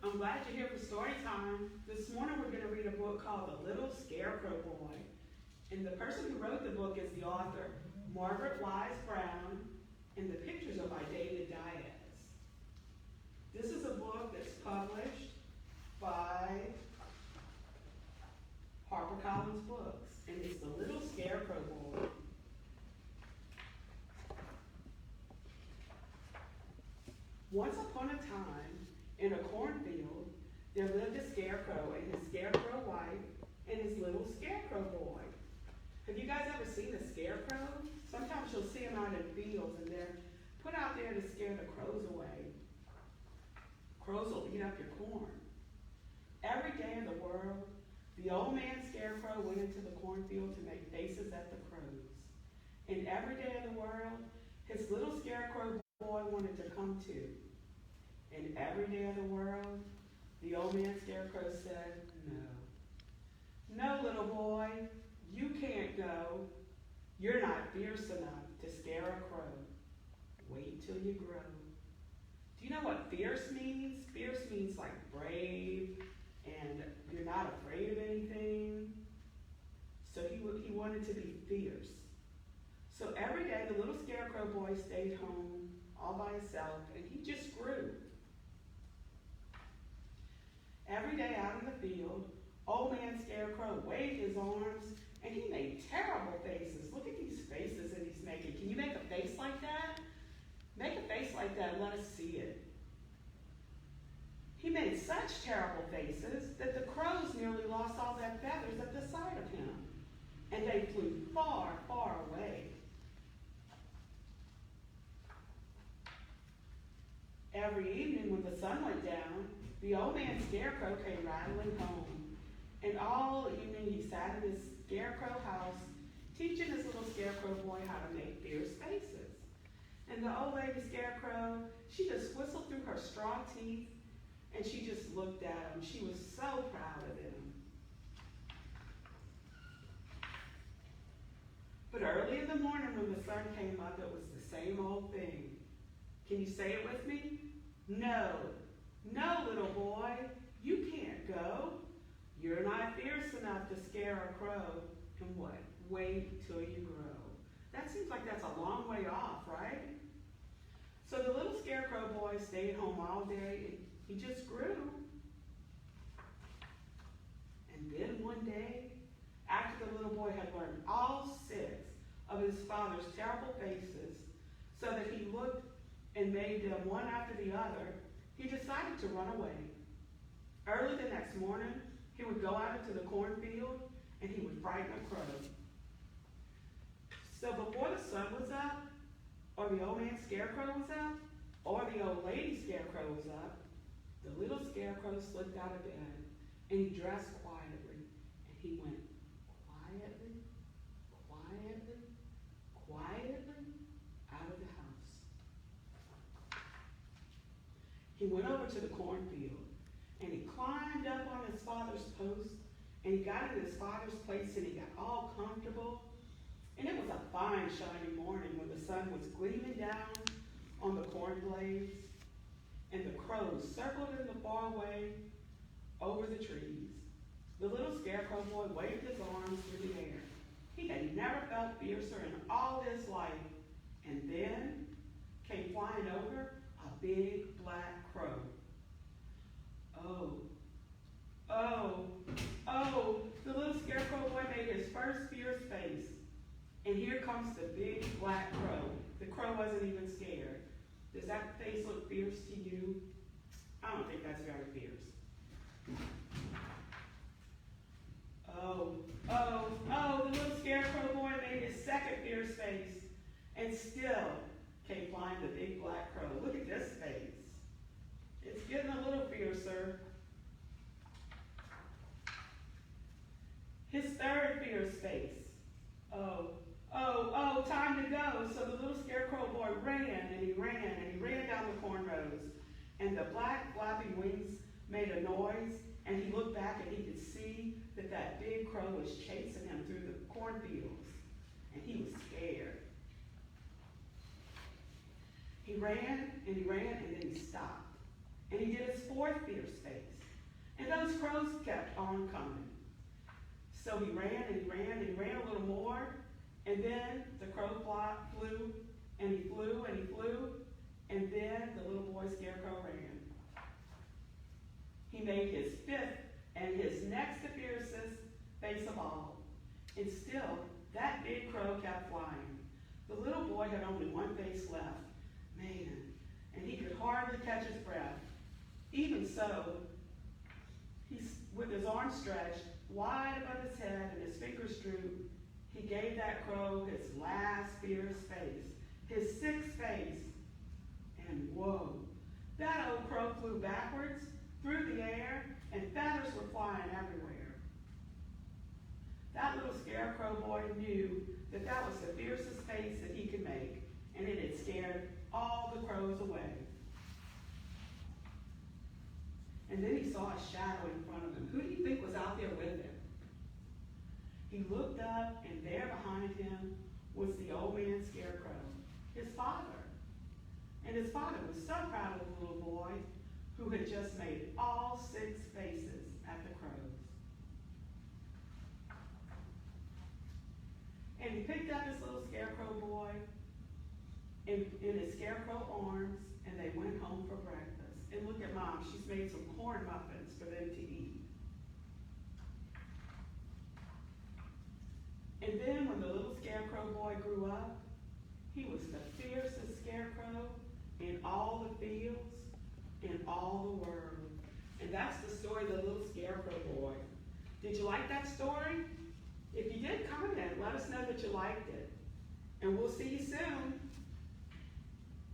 I'm glad you're here for Storytime. This morning we're going to read a book called The Little Scarecrow Boy. And the person who wrote the book is the author, Margaret Wise Brown, and the pictures are by David Diaz. This is a book that's published by HarperCollins Books, and it's The Little Scarecrow Boy. Once upon a time, in a cornfield, there lived a scarecrow and his scarecrow wife and his little scarecrow boy. Have you guys ever seen a scarecrow? Sometimes you'll see them out in fields and they're put out there to scare the crows away. Crows will eat up your corn. Every day in the world, the old man scarecrow went into the cornfield to make faces at the crows. And every day of the world, his little scarecrow boy wanted to come too. And every day of the world, the old man scarecrow said, no. No, little boy, you can't go. You're not fierce enough to scare a crow. Wait till you grow. Do you know what fierce means? Fierce means like brave, and you're not afraid of anything. So he wanted to be fierce. So every day, the little scarecrow boy stayed home all by himself, and he just grew. Every day out in the field, old man Scarecrow waved his arms, and he made terrible faces. Look at these faces that he's making. Can you make a face like that? Make a face like that and let us see it. He made such terrible faces that the crows nearly lost all their feathers at the sight of him, and they flew far, far away. Every evening when the sun went down, the old man Scarecrow came rattling home. And all evening he sat in his scarecrow house, teaching his little scarecrow boy how to make fierce faces. And the old lady Scarecrow, she just whistled through her strong teeth, and she just looked at him. She was so proud of him. But early in the morning when the sun came up, it was the same old thing. Can you say it with me? No, no, little boy, you can't go. You're not fierce enough to scare a crow. And what? Wait till you grow. That seems like that's a long way off, right? So the little scarecrow boy stayed home all day and he just grew. And then one day, after the little boy had learned all 6 of his father's terrible faces, so that he looked and made them one after the other, he decided to run away. Early the next morning, he would go out into the cornfield and he would frighten a crow. So before the sun was up, or the old man Scarecrow was up, or the old lady Scarecrow was up, the little Scarecrow slipped out of bed and he dressed quietly and he went quietly, quietly, quietly out of the house. He went over to the cornfield and he climbed up on his father's post and he got in his father's place and he got all comfortable. And it was a fine, shiny morning when the sun was gleaming down on the corn blades and the crows circled in the far away over the trees. The little scarecrow boy waved his arms through the air. He had never felt fiercer in all his life. And then came flying over a big black crow. Oh, oh, oh, the little scarecrow boy made his first fierce face. And here comes the big black crow. The crow wasn't even scared. Does that face look fierce to you? I don't think that's very fierce. Oh, oh, oh, the little scarecrow boy made his second fierce face. And still came flying the big black crow. Look at this face. It's getting a little fiercer. His third fierce face. Oh, oh, oh, time to go. So the little scarecrow boy ran and he ran and he ran down the corn rows. And the black flappy wings made a noise and he looked back and he could see that that big crow was chasing him through the cornfields. And he was scared. He ran and then he stopped. and he did his fourth fierce face. And those crows kept on coming. So he ran and he ran and he ran a little more, and then the crow flew, and he flew and he flew, and then the little boy Scarecrow ran. He made his fifth and his next to fiercest face of all. And still, that big crow kept flying. The little boy had only one face left. Man, and he could hardly catch his breath. Even so, with his arms stretched wide above his head and his fingers drooped, he gave that crow his last fierce face, his sixth face. And whoa, that old crow flew backwards through the air, and feathers were flying everywhere. That little Scarecrow boy knew that that was the fiercest face that he could make, and it had scared all the crows away. And then he saw a shadow in front of him. Who do you think was out there with him? He looked up, and there behind him was the old man Scarecrow, his father. And his father was so proud of the little boy who had just made all six faces at the crows. And he picked up his little Scarecrow boy in his Scarecrow arms, and they went home for breakfast. And look at Mom, she's made some corn muffins for them to eat. And then when the little Scarecrow boy grew up, he was the fiercest scarecrow in all the fields, in all the world. And that's the story of the Little Scarecrow Boy. Did you like that story? If you did, comment, let us know that you liked it. And we'll see you soon.